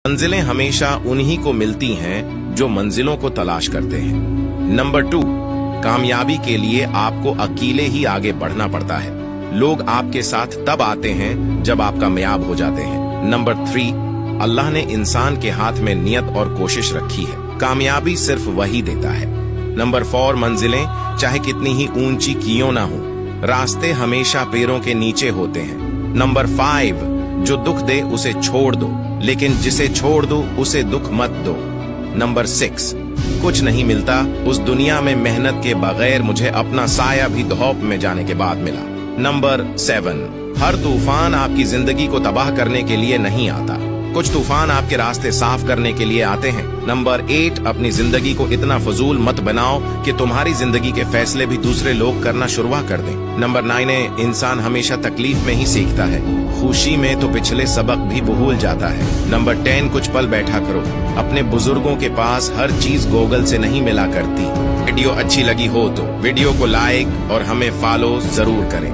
मंजिलें हमेशा उन्हीं को मिलती हैं जो मंजिलों को तलाश करते हैं। नंबर 2, कामयाबी के लिए आपको अकेले ही आगे बढ़ना पड़ता है। लोग आपके साथ तब आते हैं जब आप कामयाब हो जाते हैं। नंबर 3, अल्लाह ने इंसान के हाथ में नियत और कोशिश रखी है, कामयाबी सिर्फ वही देता है। नंबर 4, मंजिलें चाहे कितनी ही ऊंची क्यों ना हो, रास्ते हमेशा पैरों के नीचे होते हैं। नंबर 5, जो दुख दे उसे छोड़ दो, लेकिन जिसे छोड़ दो उसे दुख मत दो। नंबर 6, कुछ नहीं मिलता उस दुनिया में मेहनत के बगैर, मुझे अपना साया भी धूप में जाने के बाद मिला। नंबर 7, हर तूफान आपकी जिंदगी को तबाह करने के लिए नहीं आता, कुछ तूफान आपके रास्ते साफ करने के लिए आते हैं। नंबर 8, अपनी जिंदगी को इतना फजूल मत बनाओ कि तुम्हारी जिंदगी के फैसले भी दूसरे लोग करना शुरू कर दें। नंबर 9 है, इंसान हमेशा तकलीफ में ही सीखता है, खुशी में तो पिछले सबक भी भूल जाता है। नंबर 10, कुछ पल बैठा करो, अपने बुजुर्गों के पास हर चीज गूगल से नहीं मिला करती। वीडियो अच्छी लगी हो तो वीडियो को लाइक और हमें फॉलो जरूर करें।